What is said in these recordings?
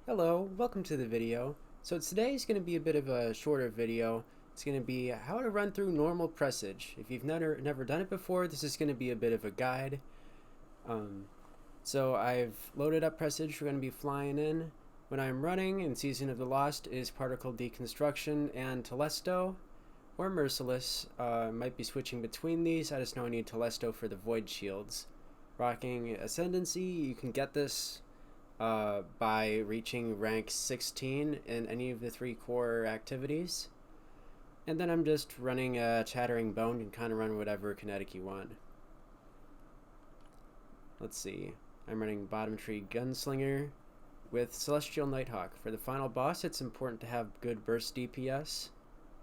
Hello, welcome to the video. So today is going to be a bit of a shorter video. It's going to be how to run through normal Presage. If you've never done it before, this is going to be a bit of a guide. So I've loaded up Presage. We're going to be flying in. When I'm running in Season of the Lost is Particle Deconstruction and Telesto or Merciless. Might be switching between these. I just know I need Telesto for the Void Shields. Rocking Ascendancy, you can get this by reaching rank 16 in any of the 3 core activities. And then I'm just running a Chattering Bone and kind of run whatever kinetic you want. Let's see. I'm running Bottom Tree Gunslinger with Celestial Nighthawk. For the final boss, it's important to have good burst DPS.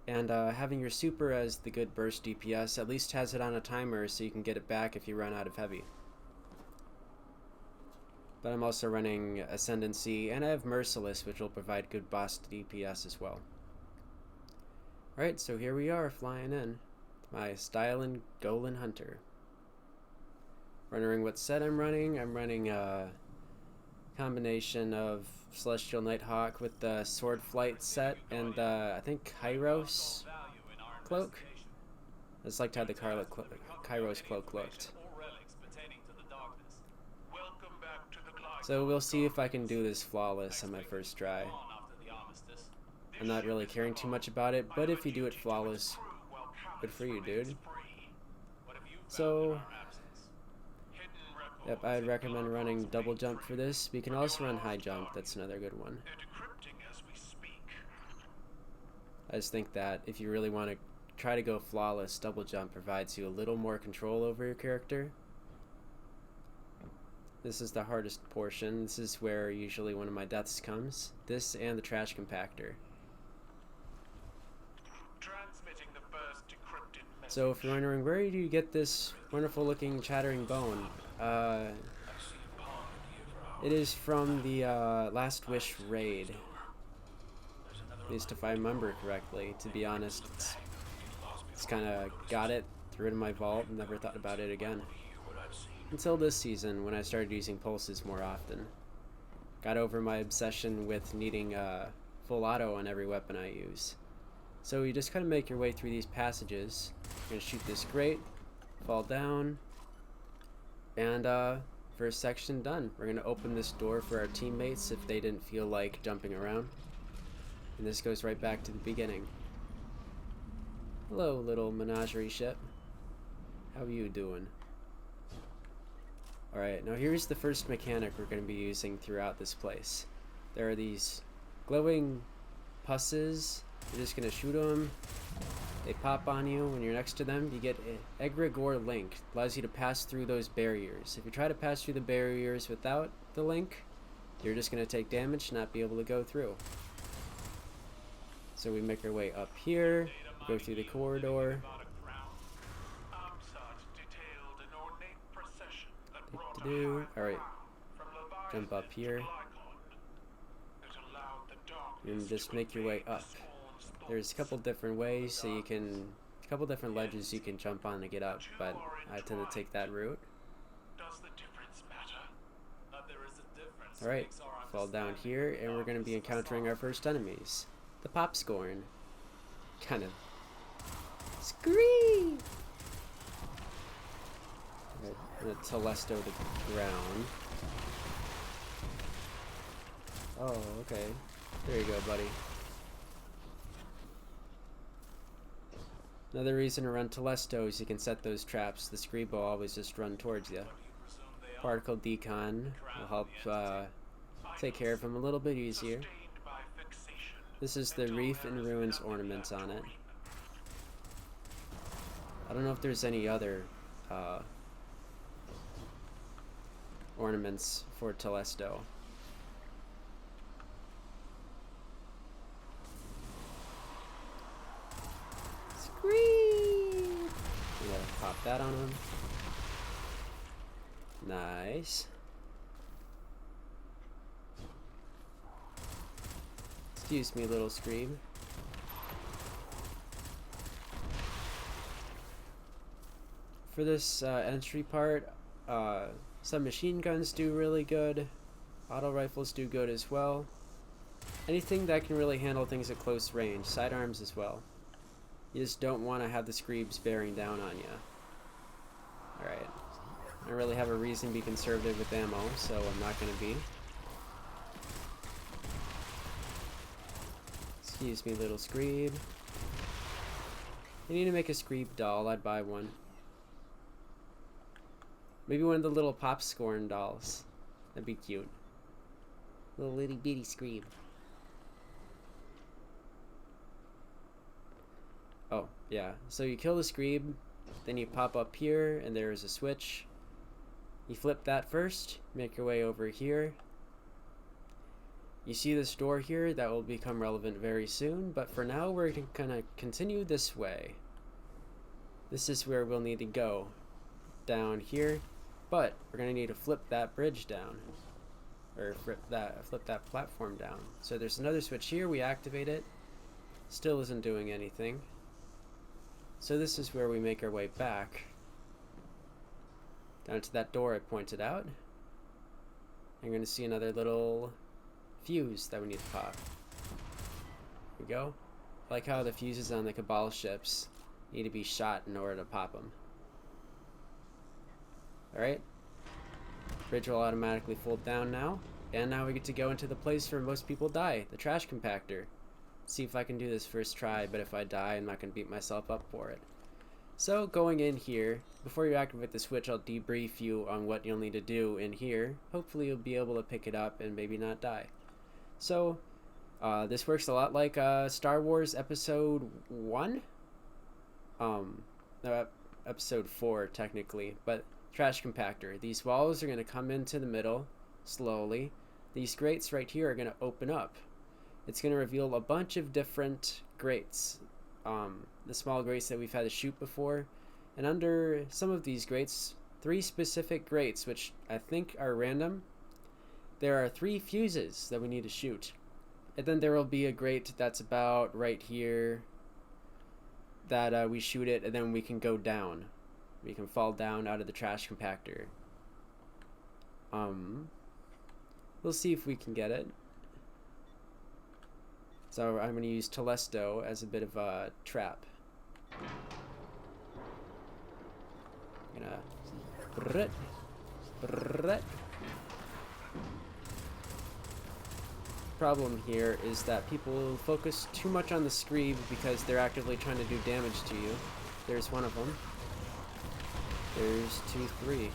And having your super as the good burst DPS at least has it on a timer so you can get it back if you run out of heavy. But I'm also running Ascendancy, and I have Merciless, which will provide good boss DPS as well. Alright, so here we are, flying in. My Stylin Golan Hunter. Wondering what set I'm running a combination of Celestial Nighthawk with the Sword Flight set, and I think Kairos Cloak. I just liked how the Kairos Cloak looked. So we'll see if I can do this flawless on my first try. I'm not really caring too much about it, but if you do it flawless, good for you, dude. So, yep, I'd recommend running double jump for this. But you can also run high jump, that's another good one. I just think that if you really want to try to go flawless, double jump provides you a little more control over your character. This is the hardest portion. This is where usually one of my deaths comes. This and the trash compactor. So if you're wondering where do you get this wonderful looking Chattering Bone, it is from the Last Wish raid. At least if I remember correctly. To be honest, it's kind of got it, threw it in my vault, and never thought about it again. Until this season, when I started using pulses more often. Got over my obsession with needing full auto on every weapon I use. So you just kind of make your way through these passages. You're going to shoot this grate, fall down, and first section done. We're going to open this door for our teammates if they didn't feel like jumping around. And this goes right back to the beginning. Hello, little menagerie ship. How are you doing? Alright, now here's the first mechanic we're going to be using throughout this place. There are these glowing pusses. You're just going to shoot them. They pop on you. When you're next to them, you get an Egregore link. It allows you to pass through those barriers. If you try to pass through the barriers without the link, you're just going to take damage, not be able to go through. So we make our way up here, go through the corridor. Alright, jump up here and just make your way up. There's a couple different ways, so you can, a couple different ledges you can jump on to get up, but I tend to take that route. Alright, fall down here, and we're going to be encountering our first enemies, the Popscorn. Kind of scream! I'm gonna Telesto the ground. Oh, okay. There you go, buddy. Another reason to run Telesto is you can set those traps. The Screebo will always just run towards you. Particle Decon will help take care of him a little bit easier. This is the Reef and Ruins ornaments on it. I don't know if there's any other ornaments for Telesto. Scream! We gotta pop that on him. Nice. Excuse me, little Scream. For this entry part, some machine guns do really good. Auto rifles do good as well. anything that can really handle things at close range. Sidearms as well. You just don't want to have the screebs bearing down on you. Alright. I don't really have a reason to be conservative with ammo, so I'm not going to be. Excuse me, little screeb. You need to make a screeb doll. I'd buy one. Maybe one of the little popscorn dolls. That'd be cute. Little itty bitty screeb. Oh, yeah. So you kill the screeb, then you pop up here, and there's a switch. You flip that first, make your way over here. You see this door here, that will become relevant very soon, but for now we're gonna continue this way. This is where we'll need to go. Down here, but we're gonna need to flip that bridge down. Or flip that platform down. So there's another switch here, we activate it. Still isn't doing anything. So this is where we make our way back. Down to that door I pointed out. I'm going to see another little fuse that we need to pop. Here we go. I like how the fuses on the Cabal ships need to be shot in order to pop them. Alright. Bridge will automatically fold down now. And now we get to go into the place where most people die, the trash compactor. See if I can do this first try, but if I die, I'm not going to beat myself up for it. So, going in here, before you activate the switch, I'll debrief you on what you'll need to do in here. Hopefully you'll be able to pick it up and maybe not die. So, this works a lot like Star Wars Episode 1? No, Episode 4, technically, but trash compactor. These walls are going to come into the middle, slowly. These grates right here are going to open up. It's going to reveal a bunch of different grates. The small grates that we've had to shoot before. And under some of these grates, 3 specific grates, which I think are random, there are 3 fuses that we need to shoot. And then there will be a grate that's about right here that we shoot it, and then we can go down. We can fall down out of the trash compactor. We'll see if we can get it. So I'm going to use Telesto as a bit of a trap. I'm gonna... Problem here is that people focus too much on the screeb because they're actively trying to do damage to you. There's one of them. There's 2, 3.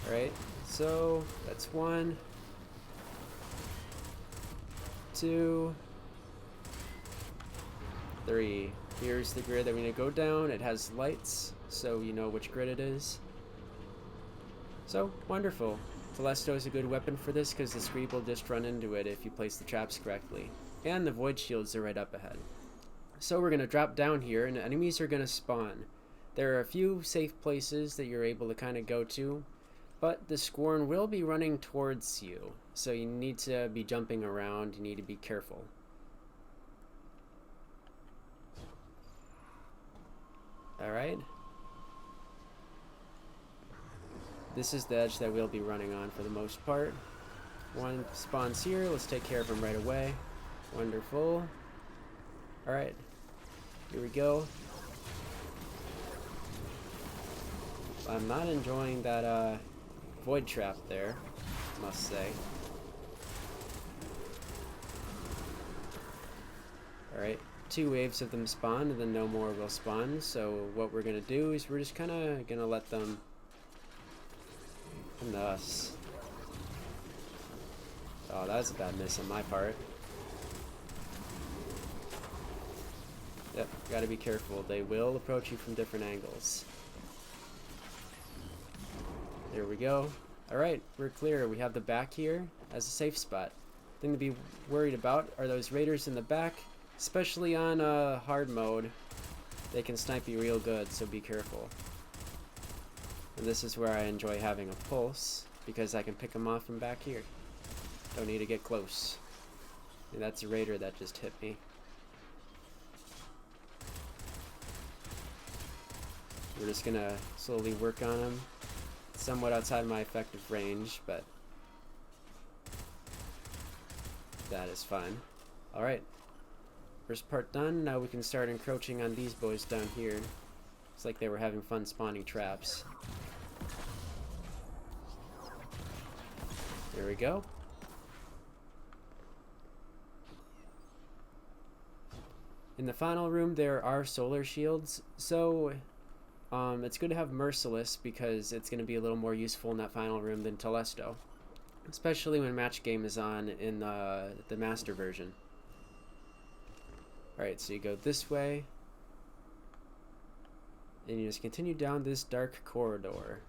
Alright, so that's 1, 2, 3. Here's the grid that we need to go down. It has lights, so you know which grid it is. So, wonderful. Telesto is a good weapon for this because the screeb will just run into it if you place the traps correctly. And the void shields are right up ahead. So we're going to drop down here and enemies are going to spawn. There are a few safe places that you're able to kind of go to, but the Scorn will be running towards you. So you need to be jumping around, you need to be careful. Alright. This is the edge that we'll be running on for the most part. One spawns here, let's take care of him right away. Wonderful. Alright. Here we go. I'm not enjoying that void trap there, must say. Alright, 2 waves of them spawn and then no more will spawn, so what we're gonna do is we're just kinda gonna let them come to us. Oh, that was a bad miss on my part. Yep, gotta be careful. They will approach you from different angles. There we go. Alright, we're clear. We have the back here as a safe spot. Thing to be worried about are those raiders in the back, especially on hard mode. They can snipe you real good, so be careful. And this is where I enjoy having a pulse, because I can pick them off from back here. Don't need to get close. And that's a raider that just hit me. We're just gonna slowly work on him. Somewhat outside my effective range, but That is fine. Alright. First part done. Now we can start encroaching on these boys down here. It's like they were having fun spawning traps. There we go. In the final room there are solar shields, so it's good to have Merciless because it's going to be a little more useful in that final room than Telesto. Especially when match game is on in the master version. Alright, so you go this way. And you just continue down this dark corridor.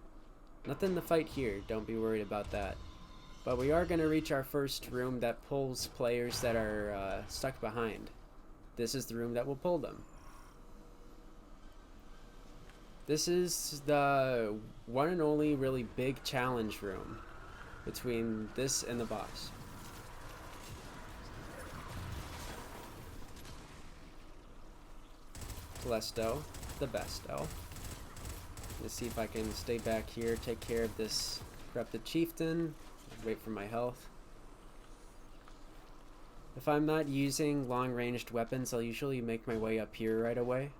Nothing to fight here, don't be worried about that. But we are going to reach our first room that pulls players that are stuck behind. This is the room that will pull them. This is the one and only really big challenge room between this and the boss. Telesto, the besto. Let's see if I can stay back here, take care of this corrupted chieftain, wait for my health. If I'm not using long-ranged weapons, I'll usually make my way up here right away.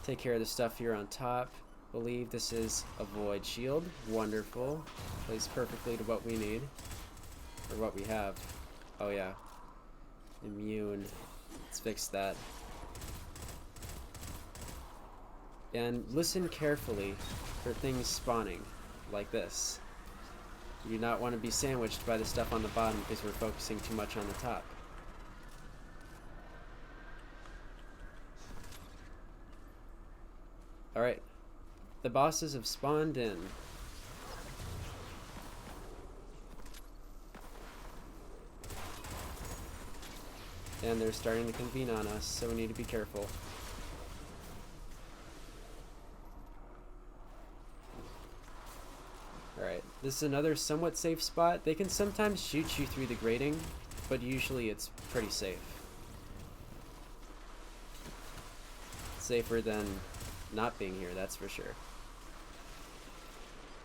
Take care of the stuff here on top. Believe this is a void shield. Wonderful. Plays perfectly to what we need. Or what we have. Oh yeah. Immune. Let's fix that. And listen carefully for things spawning. Like this. You do not want to be sandwiched by the stuff on the bottom because we're focusing too much on the top. Alright. The bosses have spawned in. And they're starting to convene on us, so we need to be careful. Alright, this is another somewhat safe spot. They can sometimes shoot you through the grating, but usually it's pretty safe. Safer than not being here, that's for sure.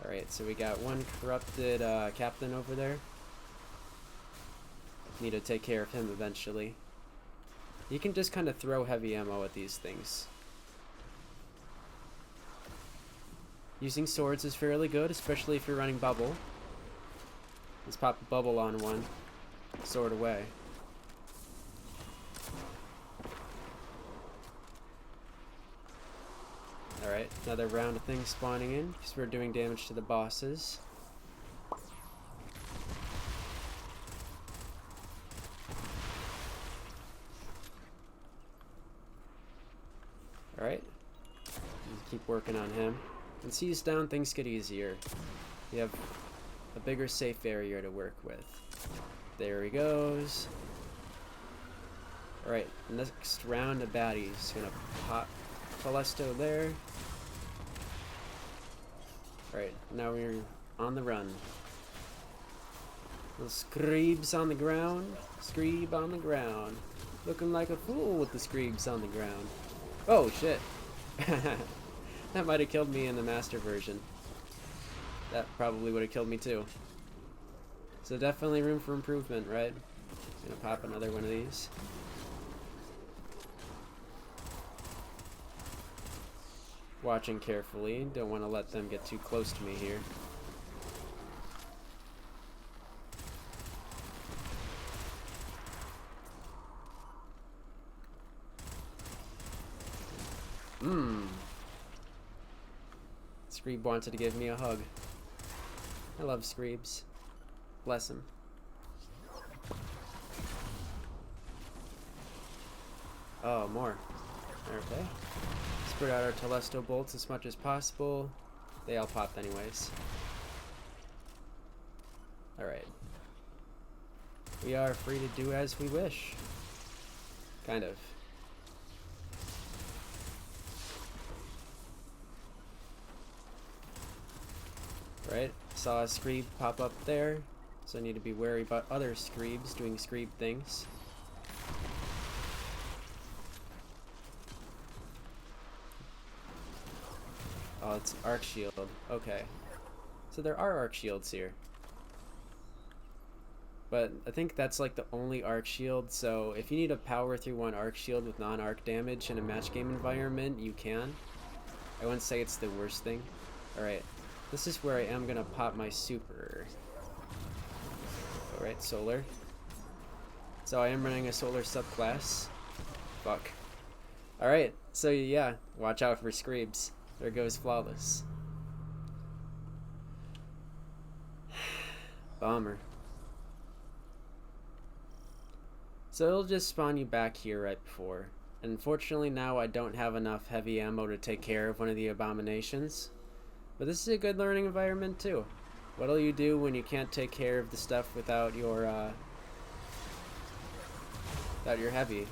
Alright, so we got one corrupted captain over there. Need to take care of him eventually. You can just kind of throw heavy ammo at these things. Using swords is fairly good, especially if you're running bubble. Let's pop a bubble on one. Sword away. Alright, another round of things spawning in, because we're doing damage to the bosses. Alright. Keep working on him. Once he's down, things get easier. You have a bigger safe area to work with. There he goes. Alright, next round of baddies. Gonna pop Telesto there. Alright, now we're on the run. Little screebs on the ground. Screeb on the ground. Looking like a fool with the screebs on the ground. Oh shit. That might have killed me in the master version. That probably would have killed me too. So definitely room for improvement, right? Gonna pop another one of these. Watching carefully. Don't want to let them get too close to me here. Screeb wanted to give me a hug. I love Screebs. Bless him. Oh, more. Okay. Spread out our Telesto bolts as much as possible. They all popped anyways. Alright. We are free to do as we wish. Kind of. Right, saw a Screeb pop up there, so I need to be wary about other Screebs doing Screeb things. Oh, it's arc shield. Okay. So there are arc shields here. But I think that's like the only arc shield, so if you need to power through one arc shield with non-arc damage in a match game environment, you can. I wouldn't say it's the worst thing. Alright, this is where I am gonna pop my super. Alright, solar. So I am running a solar subclass. Fuck. Alright, so yeah, watch out for Screebs. There goes Flawless. Bummer. So it'll just spawn you back here right before. Unfortunately now I don't have enough heavy ammo to take care of one of the abominations. But this is a good learning environment too. What'll you do when you can't take care of the stuff without your heavy?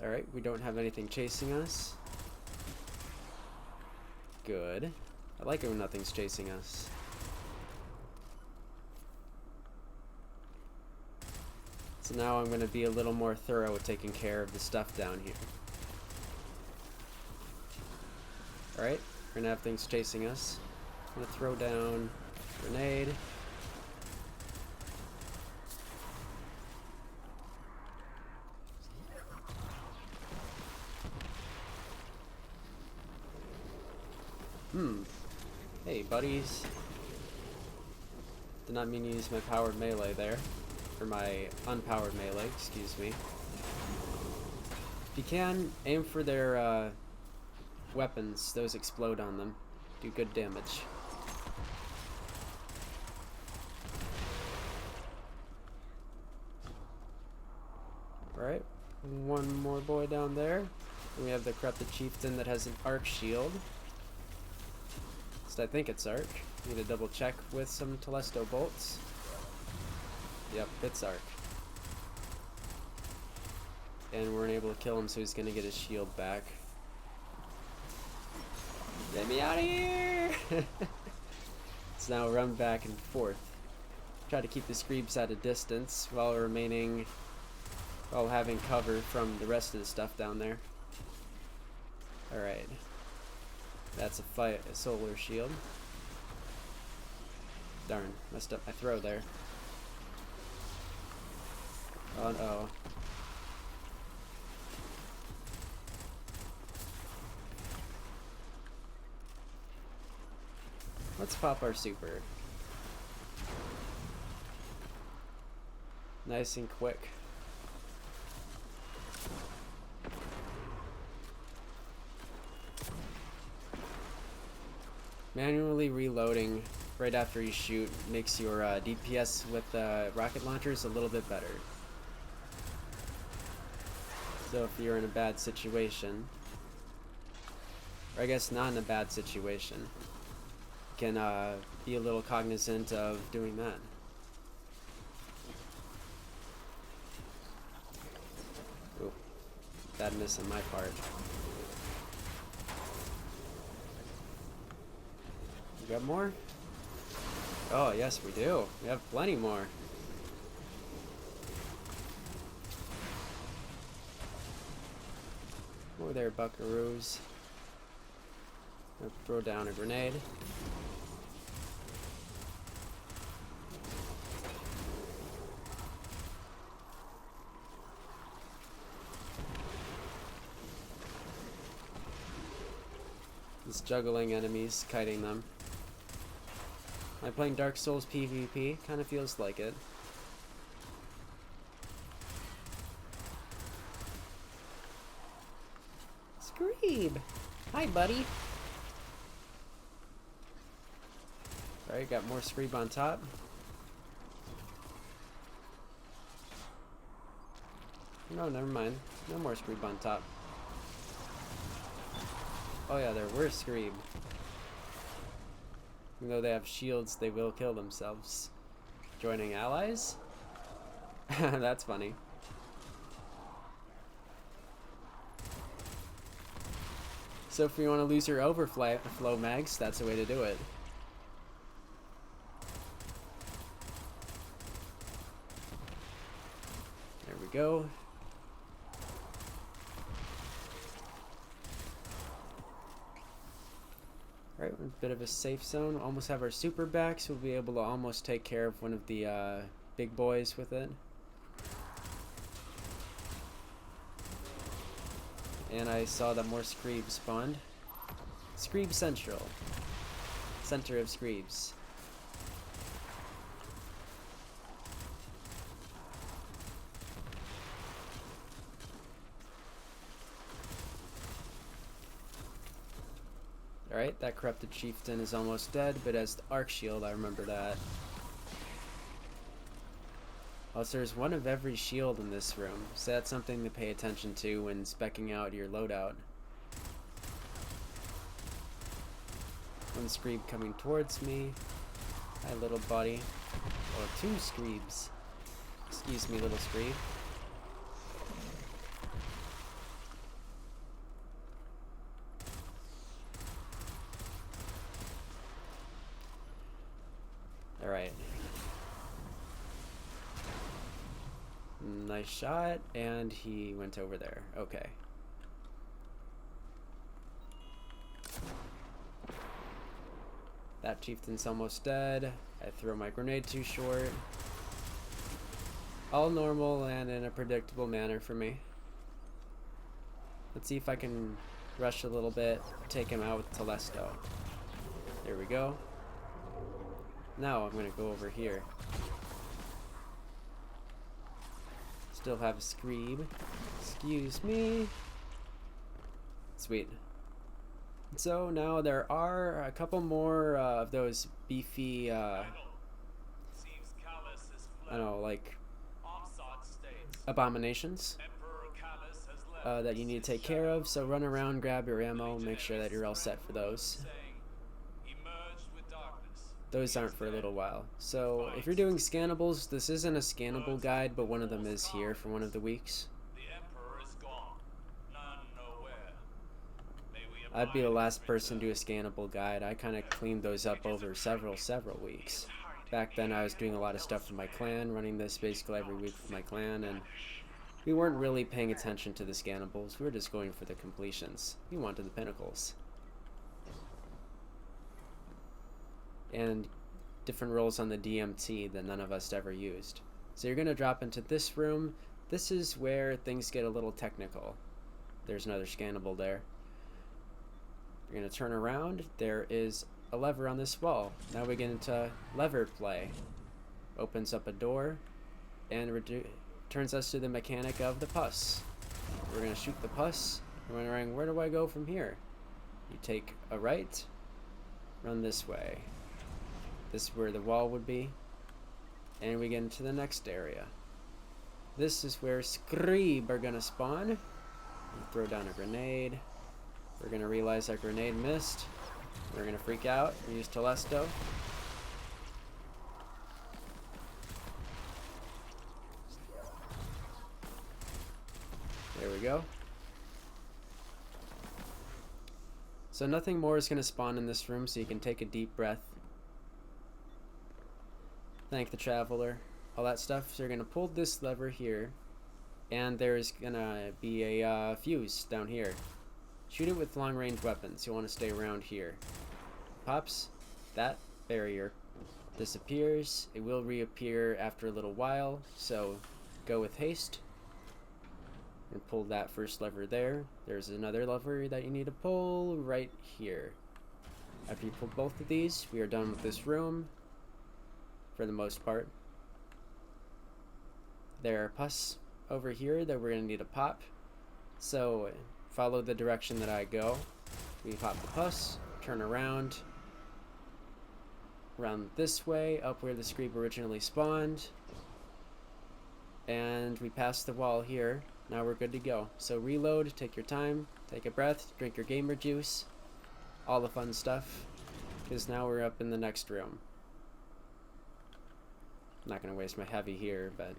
Alright, we don't have anything chasing us. Good. I like it when nothing's chasing us. So now I'm going to be a little more thorough with taking care of the stuff down here. Alright, we're going to have things chasing us. I'm going to throw down a grenade. Hey, buddies. Did not mean to use my powered melee there. Or my unpowered melee, excuse me. If you can, aim for their weapons. Those explode on them. Do good damage. Alright, one more boy down there. And we have the Corrupted Chieftain that has an arc shield. I think it's arc. Need to double check with some Telesto bolts. Yep, it's arc. And we're unable to kill him, so he's gonna get his shield back. Get me out of here! Let's now run back and forth. Try to keep the Screebs at a distance while having cover from the rest of the stuff down there. Alright. That's a solar shield. Darn, messed up my throw there. Oh no. Let's pop our super. Nice and quick. Manually reloading right after you shoot makes your DPS with rocket launchers a little bit better. So if you're in a bad situation, or I guess not in a bad situation, you can be a little cognizant of doing that. Ooh, bad miss on my part. Got more? Oh, yes, we do. We have plenty more. Over there, buckaroos. I'll throw down a grenade. Just juggling enemies, kiting them. Am I playing Dark Souls PvP? Kind of feels like it. Screeb! Hi, buddy! Alright, got more Screeb on top. No, never mind. No more Screeb on top. Oh yeah, there were Screeb. Even though they have shields, they will kill themselves. Joining allies? That's funny. So if you want to lose your overflow mags, that's the way to do it. There we go. Alright, a bit of a safe zone. Almost have our super back, so we'll be able to almost take care of one of the big boys with it. And I saw that more Screebs spawned. Screeb Central. Center of Screebs. Alright, that corrupted chieftain is almost dead, but as the arc shield, I remember that. Also, there's one of every shield in this room, so that's something to pay attention to when speccing out your loadout. One Screeb coming towards me. Hi, little buddy. Oh, two Screebs. Excuse me, little Screeb. Alright. Nice shot, and he went over there. Okay. That chieftain's almost dead. I throw my grenade too short. All normal and in a predictable manner for me. Let's see if I can rush a little bit, take him out with Telesto. There we go. Now I'm gonna go over here. Still have a Screeb. Excuse me. Sweet. So now there are a couple more of those beefy, I don't know, like abominations that you need to take care of. So run around, grab your ammo, make sure that you're all set for those. Those aren't for a little while. So if you're doing scannables, this isn't a scannable guide, but one of them is here for one of the weeks. I'd be the last person to do a scannable guide. I kind of cleaned those up over several weeks. Back then I was doing a lot of stuff for my clan, running this basically every week for my clan, and we weren't really paying attention to the scannables. We were just going for the completions. We wanted the pinnacles. And different roles on the DMT that none of us ever used. So you're going to drop into this room. This is where things get a little technical. There's another scannable there. You're going to turn around. There is a lever on this wall. Now we get into lever play. Opens up a door and turns us to the mechanic of the pus. We're going to shoot the pus. We're wondering, where do I go from here? You take a right, run this way. This is where the wall would be. And we get into the next area. This is where Screeb are going to spawn. We throw down a grenade. We're going to realize our grenade missed. We're going to freak out. We use Telesto. There we go. So nothing more is going to spawn in this room, so you can take a deep breath. Thank the traveler. All that stuff. So you're going to pull this lever here, and there's going to be a fuse down here. Shoot it with long-range weapons. You want to stay around here. Pops. That barrier disappears. It will reappear after a little while, so go with haste. And pull that first lever there. There's another lever that you need to pull right here. After you pull both of these, we are done with this room. For the most part. There are pus over here that we're going to need to pop. So follow the direction that I go. We pop the pus, turn around, run this way, up where the Screeb originally spawned, and we pass the wall here. Now we're good to go. So reload, take your time, take a breath, drink your gamer juice, all the fun stuff, because now we're up in the next room. I'm not going to waste my heavy here, but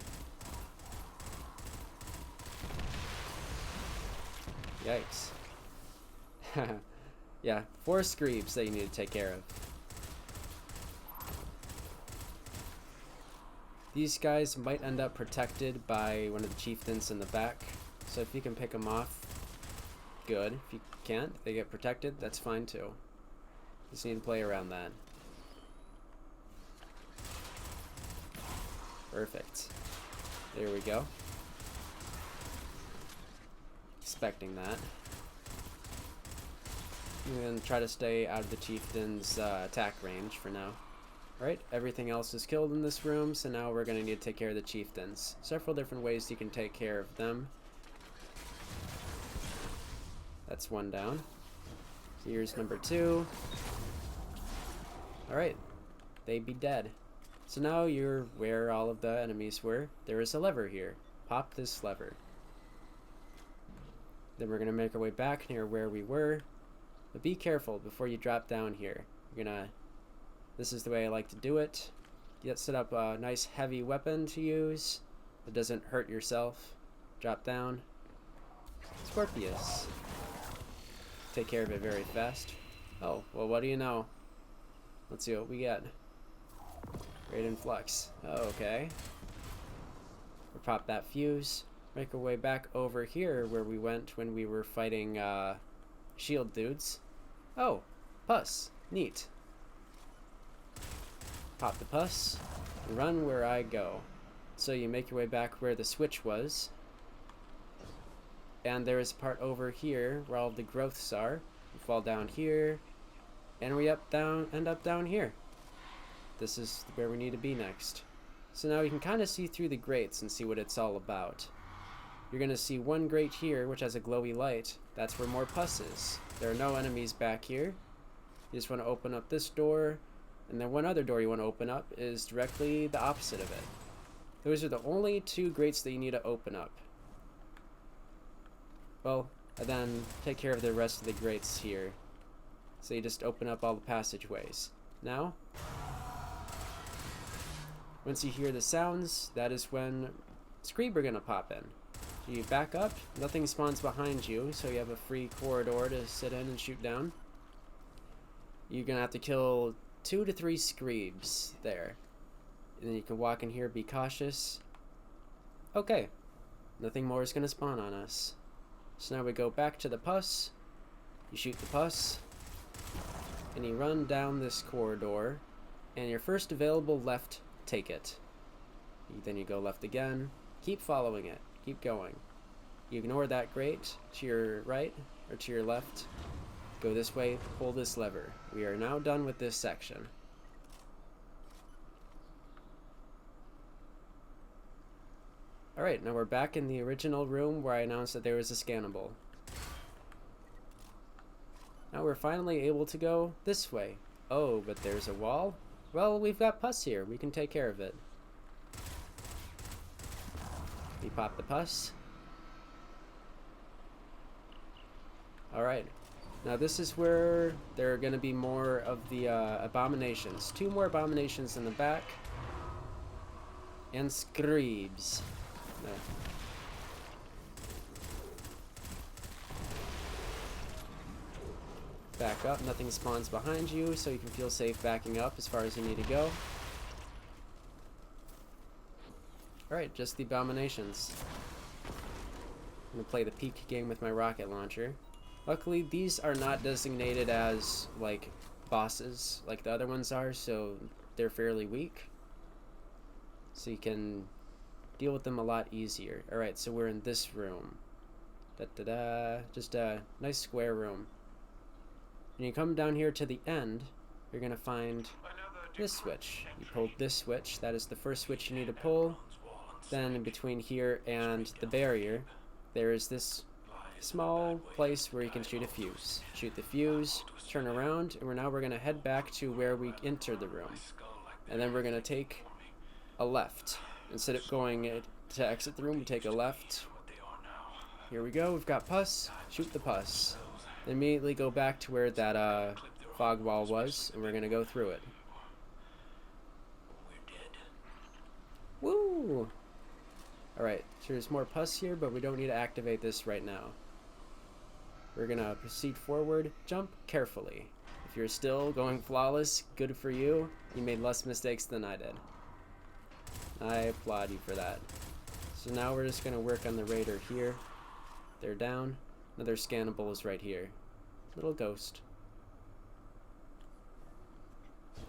yikes. Yeah, 4 Screebs that you need to take care of. These guys might end up protected by one of the chieftains in the back, so if you can pick them off, good. If you can't, they get protected, that's fine too. Just need to play around that. Perfect. There we go. Expecting that. I'm gonna try to stay out of the chieftain's attack range for now. Alright, everything else is killed in this room, so now we're gonna need to take care of the chieftains. Several different ways you can take care of them. That's one down. Here's number 2. Alright, they be dead. So now you're where all of the enemies were. There is a lever here. Pop this lever. Then we're gonna make our way back near where we were. But be careful before you drop down here. You're gonna... This is the way I like to do it. You set up a nice heavy weapon to use that doesn't hurt yourself. Drop down. Scorpius. Take care of it very fast. Oh, well, what do you know? Let's see what we get. Great influx. Oh, okay. We'll pop that fuse. Make our way back over here where we went when we were fighting shield dudes. Oh, pus. Neat. Pop the pus. Run where I go. So you make your way back where the switch was. And there is a part over here where all the growths are. We fall down here. And we end up down here. This is where we need to be next. So now you can kind of see through the grates and see what it's all about. You're going to see one grate here which has a glowy light. That's where more pus is. There are no enemies back here. You just want to open up this door. And then one other door you want to open up is directly the opposite of it. Those are the only 2 grates that you need to open up. Well, and then take care of the rest of the grates here. So you just open up all the passageways. Now, once you hear the sounds, that is when Screeb are going to pop in. You back up, nothing spawns behind you, so you have a free corridor to sit in and shoot down. You're going to have to kill 2 to 3 Screebs there. And then you can walk in here, be cautious. Okay, nothing more is going to spawn on us. So now we go back to the pus. You shoot the pus. And you run down this corridor. And your first available left, take it. Then you go left again. Keep following it. Keep going. You ignore that grate to your right or to your left. Go this way, pull this lever. We are now done with this section. Alright, now we're back in the original room where I announced that there was a scannable. Now we're finally able to go this way. Oh, but there's a wall? Well, we've got pus here. We can take care of it. We pop the pus. Alright. Now this is where there are going to be more of the abominations. 2 more abominations in the back. And Screebs. No. Back up, nothing spawns behind you, so you can feel safe backing up as far as you need to go. Alright, just the abominations. I'm going to play the peek game with my rocket launcher. Luckily, these are not designated as, like, bosses like the other ones are, so they're fairly weak. So you can deal with them a lot easier. Alright, so we're in this room. Da-da-da. Just a nice square room. When you come down here to the end, you're going to find this switch. You pull this switch. That is the first switch you need to pull. Then in between here and the barrier, there is this small place where you can shoot a fuse. Shoot the fuse, turn around, and we're going to head back to where we entered the room. And then we're going to take a left. Instead of going to exit the room, we take a left. Here we go. We've got pus. Shoot the pus. Immediately go back to where that fog wall was, and we're going to go through it. Woo! Alright, so there's more pus here, but we don't need to activate this right now. We're going to proceed forward. Jump carefully. If you're still going flawless, good for you. You made less mistakes than I did. I applaud you for that. So now we're just going to work on the raider here. They're down. Another scannable is right here. Little ghost.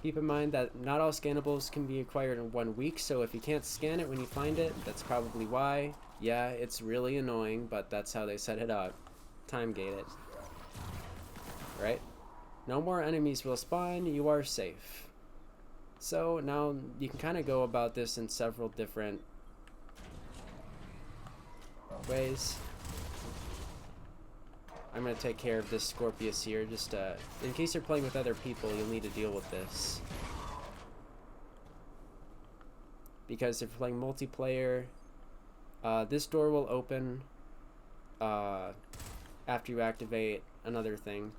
Keep in mind that not all scannables can be acquired in 1 week, so if you can't scan it when you find it, that's probably why. Yeah, it's really annoying, but that's how they set it up. Time gate it. Right? No more enemies will spawn, you are safe. So now you can kind of go about this in several different ways. I'm going to take care of this Scorpius here, just in case you're playing with other people, you'll need to deal with this. Because if you're playing multiplayer, this door will open after you activate another thing,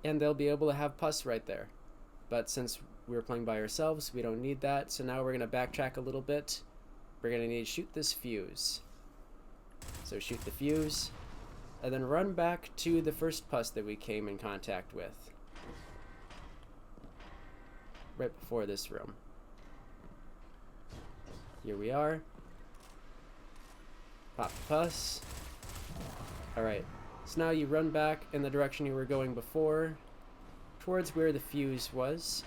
and they'll be able to have pus right there. But since we're playing by ourselves, we don't need that, so now we're going to backtrack a little bit. We're going to need to shoot this fuse. So shoot the fuse. And then run back to the first pus that we came in contact with. Right before this room. Here we are. Pop the pus. Alright, so now you run back in the direction you were going before, towards where the fuse was.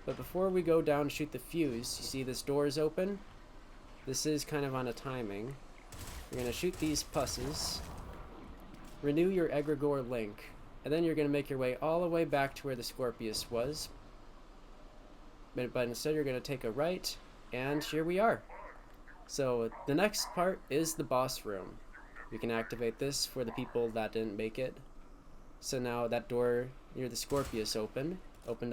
But before we go down and shoot the fuse, you see this door is open? This is kind of on a timing. You're going to shoot these pusses. Renew your egregore link, and then you're going to make your way all the way back to where the Scorpius was. But instead you're going to take a right, and here we are. So the next part is the boss room. We can activate this for the people that didn't make it. So now that door near the Scorpius opened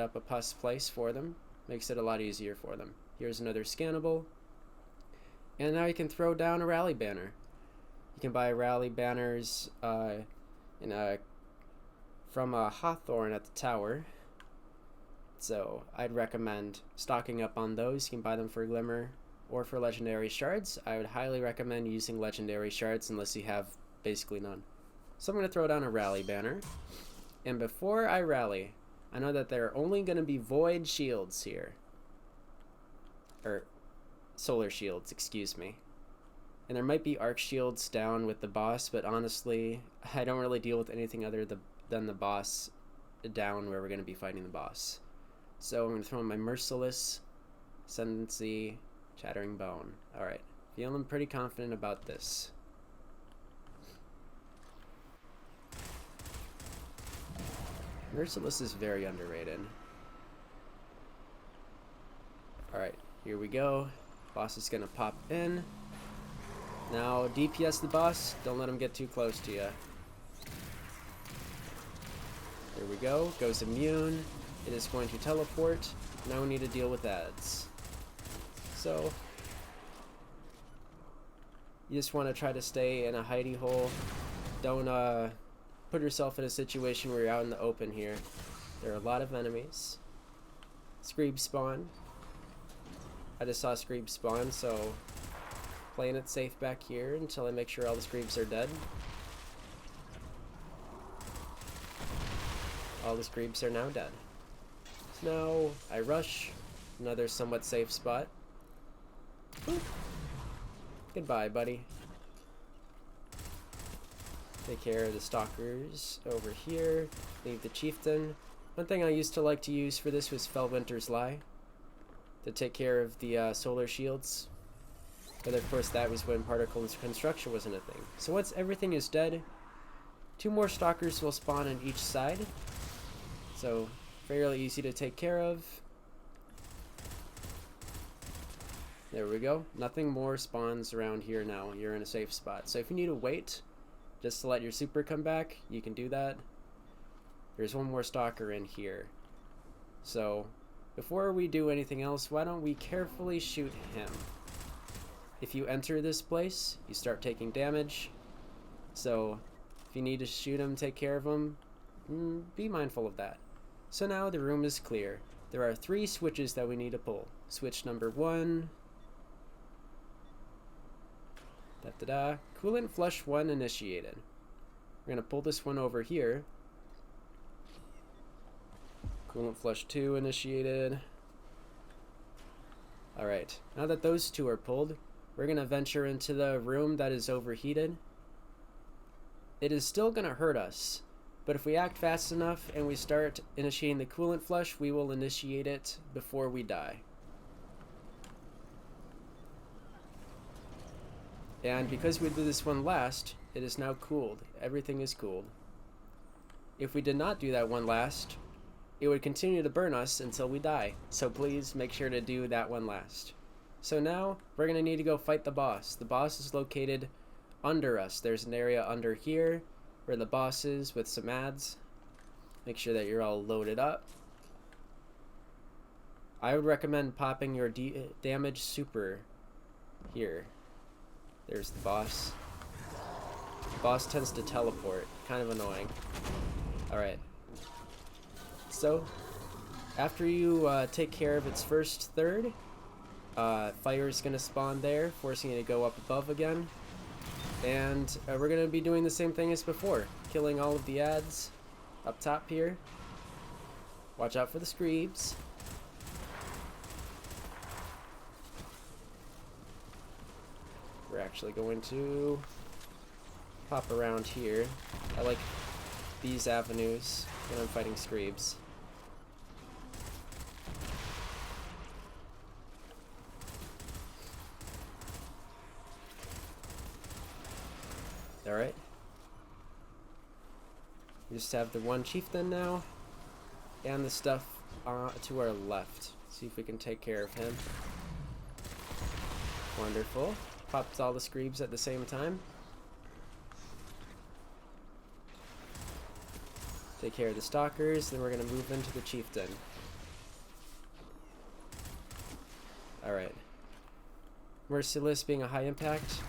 up a pus place for them. Makes it a lot easier for them. Here's another scannable. And now you can throw down a rally banner. You can buy rally banners from Hawthorne at the tower. So I'd recommend stocking up on those. You can buy them for Glimmer or for legendary shards. I would highly recommend using legendary shards unless you have basically none. So I'm going to throw down a rally banner. And before I rally, I know that there are only going to be void shields here. Or solar shields, excuse me. And there might be arc shields down with the boss, but honestly, I don't really deal with anything other than the boss down where we're going to be fighting the boss. So I'm going to throw in my Merciless, Ascendancy, Chattering Bone. Alright, feeling pretty confident about this. Merciless is very underrated. Alright, here we go. Boss is going to pop in. Now, DPS the boss. Don't let him get too close to you. There we go. Goes immune. It is going to teleport. Now we need to deal with ads. So, you just want to try to stay in a hidey hole. Don't put yourself in a situation where you're out in the open here. There are a lot of enemies. Screeb spawn. I just saw Screeb spawn, so playing it safe back here until I make sure all the Screebs are dead. All the Screebs are now dead. So now I rush. Another somewhat safe spot. Boop. Goodbye, buddy. Take care of the stalkers over here. Leave the chieftain. One thing I used to like to use for this was Felwinter's Lie to take care of the solar shields. But of course that was when particle construction wasn't a thing. So once everything is dead, 2 more stalkers will spawn on each side. So fairly easy to take care of. There we go. Nothing more spawns around here now. You're in a safe spot. So if you need to wait just to let your super come back, you can do that. There's 1 more stalker in here. So before we do anything else, why don't we carefully shoot him? If you enter this place, you start taking damage. So if you need to shoot him, take care of him, be mindful of that. So now the room is clear. There are 3 switches that we need to pull. Switch number 1. Da-da-da. Coolant flush 1 initiated. We're going to pull this one over here. Coolant flush 2 initiated. Alright, now that those 2 are pulled, we're going to venture into the room that is overheated. It is still going to hurt us, But if we act fast enough and we start initiating the coolant flush, we will initiate it before we die. And because we did this one last, it is now cooled. Everything is cooled. If we did not do that one last, it would continue to burn us until we die. So please make sure to do that one last. So now we're going to need to go fight the boss. The boss is located under us. There's an area under here where the boss is with some ads. Make sure that you're all loaded up. I would recommend popping your damage super here. There's the boss. The boss tends to teleport. Kind of annoying. Alright. So, after you take care of its first third, fire is going to spawn there, forcing it to go up above again. And we're going to be doing the same thing as before. Killing all of the ads up top here. Watch out for the screebs. We're actually going to pop around here. I like these avenues when I'm fighting screebs. Alright. We just have the one chieftain now, and the stuff to our left. See if we can take care of him. Wonderful. Popped all the screebs at the same time. Take care of the stalkers, then we're going to move into the chieftain. Alright. Merciless being a high impact.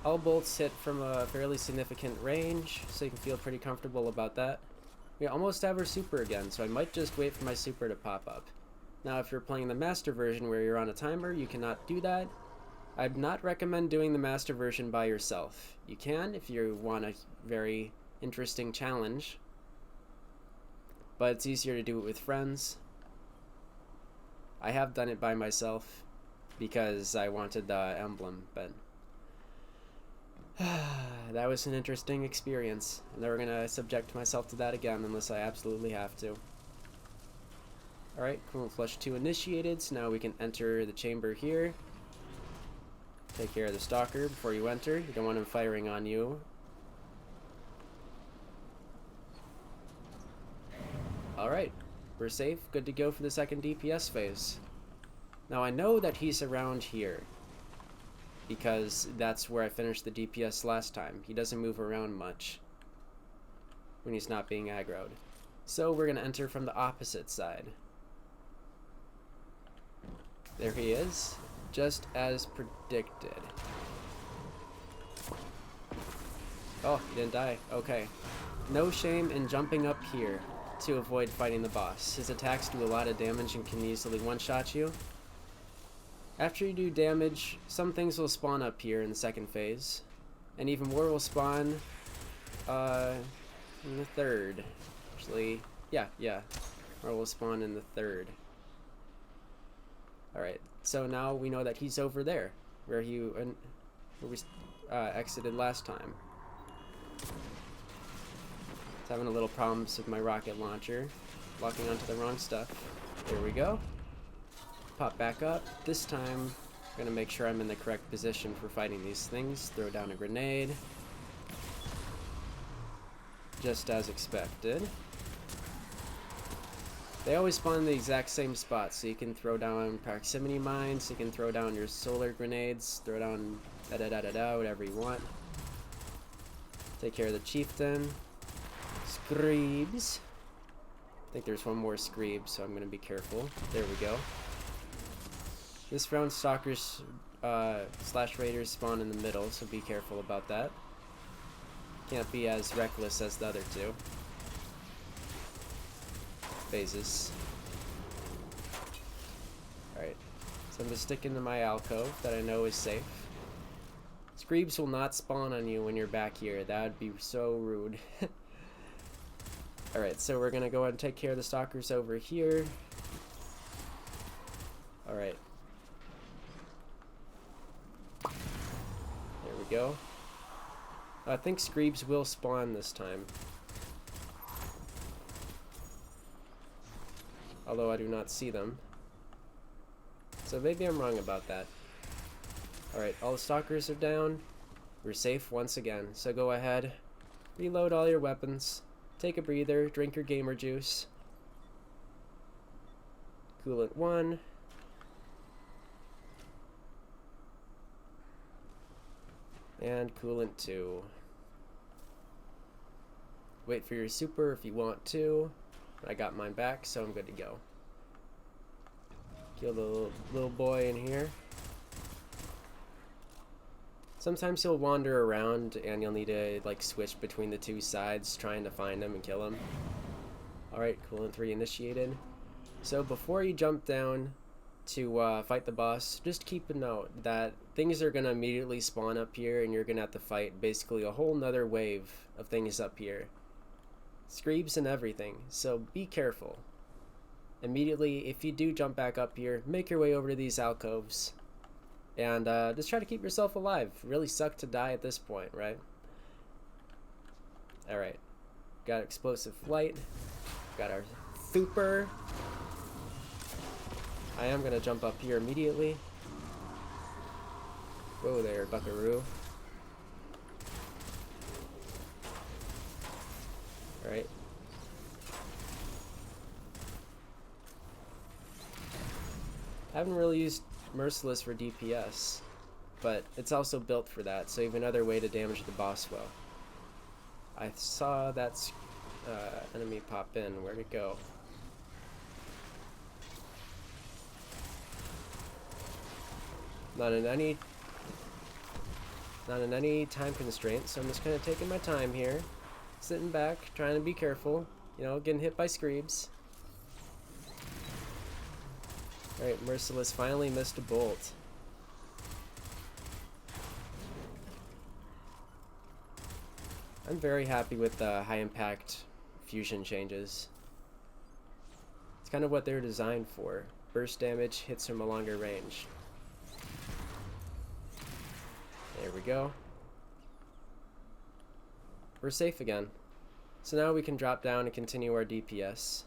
All bolts hit from a fairly significant range, so you can feel pretty comfortable about that. We almost have our super again, so I might just wait for my super to pop up. Now if you're playing the master version where you're on a timer, you cannot do that. I'd not recommend doing the master version by yourself. You can if you want a very interesting challenge, but it's easier to do it with friends. I have done it by myself because I wanted the emblem, but that was an interesting experience. I'm never gonna subject myself to that again unless I absolutely have to. Alright, Coolant Flush 2 initiated, so now we can enter the chamber here. Take care of the stalker before you enter. You don't want him firing on you. Alright, we're safe, good to go for the second DPS phase. Now I know that he's around here, because that's where I finished the DPS last time. He doesn't move around much when he's not being aggroed. So we're going to enter from the opposite side. There he is, just as predicted. Oh, he didn't die. Okay. No shame in jumping up here to avoid fighting the boss. His attacks do a lot of damage and can easily one-shot you. After you do damage, some things will spawn up here in the second phase, and even more will spawn in the third. Actually, yeah, more will spawn in the third. Alright, so now we know that he's over there, where we exited last time. It's having a little problems with my rocket launcher, locking onto the wrong stuff. There we go. Pop back up. This time, I'm going to make sure I'm in the correct position for fighting these things. Throw down a grenade. Just as expected. They always spawn in the exact same spot, so you can throw down proximity mines, you can throw down your solar grenades, throw down da-da-da-da-da, whatever you want. Take care of the chieftain. Screebs. I think there's one more screeb, so I'm going to be careful. There we go. This round, stalkers slash raiders spawn in the middle, so be careful about that. Can't be as reckless as the other two phases. Alright, so I'm just sticking to my alcove that I know is safe. Screebs will not spawn on you when you're back here. That would be so rude. Alright, so we're gonna go ahead and take care of the stalkers over here. Alright. There we go. I think screebs will spawn this time. although I do not see them. So maybe I'm wrong about that. Alright, all the stalkers are down. We're safe once again. So go ahead, reload all your weapons, take a breather, drink your gamer juice. Coolant 1. And coolant 2. Wait for your super if you want to. I got mine back, so I'm good to go. Kill the little boy in here. Sometimes he'll wander around and you'll need to like switch between the two sides trying to find him and kill him. Alright, coolant 3 initiated. So before you jump down to fight the boss, just keep a note that things are going to immediately spawn up here and you're going to have to fight basically a whole nother wave of things up here. Screebs and everything, so be careful. Immediately, if you do jump back up here, make your way over to these alcoves. And just try to keep yourself alive. Really suck to die at this point, right? Alright. Got explosive flight. Got our Thooper. I am going to jump up here immediately. Whoa there, buckaroo. Alright. I haven't really used Merciless for DPS, but it's also built for that, so you have another way to damage the boss well. I saw that enemy pop in. Where'd it go? Not in any time constraint, so I'm just kind of taking my time here, sitting back, trying to be careful, you know, getting hit by Screebs. Alright, Merciless finally missed a bolt. I'm very happy with the high impact fusion changes. It's kind of what they're designed for. Burst damage, hits from a longer range. There we go. We're safe again. So now we can drop down and continue our DPS.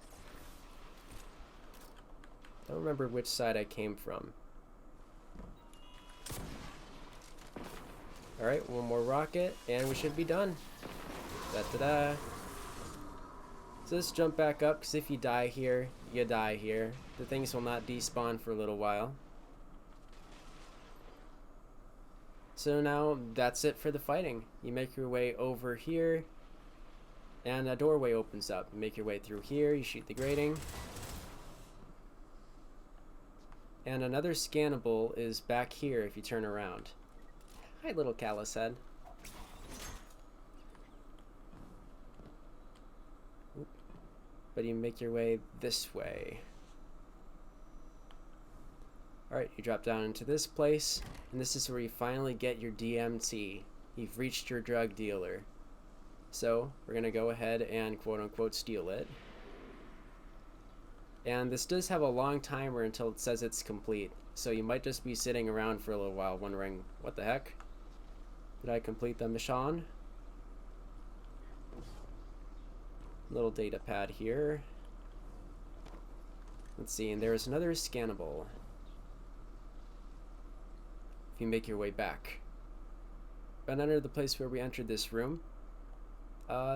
I don't remember which side I came from. Alright, one more rocket, and we should be done. Da-da-da. So let's jump back up, because if you die here, you die here. The things will not despawn for a little while. So now, that's it for the fighting. You make your way over here, and a doorway opens up. You make your way through here, you shoot the grating. And another scannable is back here if you turn around. Hi, little callous head. Oop. But you make your way this way. Alright, you drop down into this place, and this is where you finally get your DMT. You've reached your drug dealer. So, we're going to go ahead and quote-unquote steal it. And this does have a long timer until it says it's complete, so you might just be sitting around for a little while wondering, what the heck? Did I complete the mission? Little data pad here. Let's see, and there's another scannable. If you make your way back. And enter the place where we entered this room.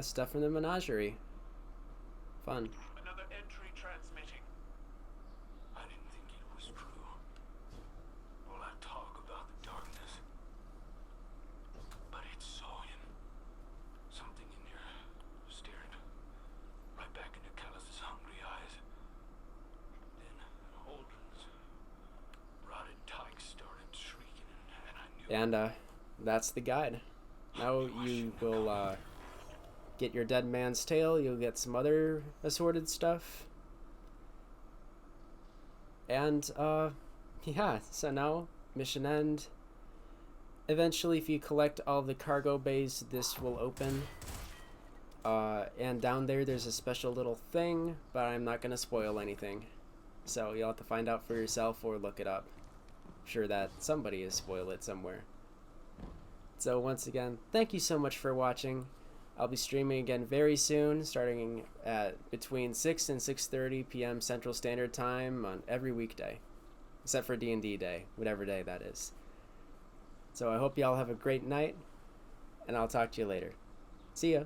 Stuff from the menagerie. Fun. Another entry transmitting. I didn't think it was true. All that talk about the darkness. But it's saw him. Something in there staring right back into Callus's hungry eyes. Then Aldrin's rotted tyke started shrieking, and I knew. And that's the guide. Now you will get your dead man's tail, you'll get some other assorted stuff. And yeah, so now mission end. Eventually, if you collect all the cargo bays, this will open. And down there's a special little thing, but I'm not gonna spoil anything. So you'll have to find out for yourself or look it up. I'm sure that somebody has spoiled it somewhere. So once again, thank you so much for watching. I'll be streaming again very soon, starting at between 6 and 6:30 p.m. Central Standard Time on every weekday, except for D&D day, whatever day that is. So I hope y'all have a great night, and I'll talk to you later. See ya.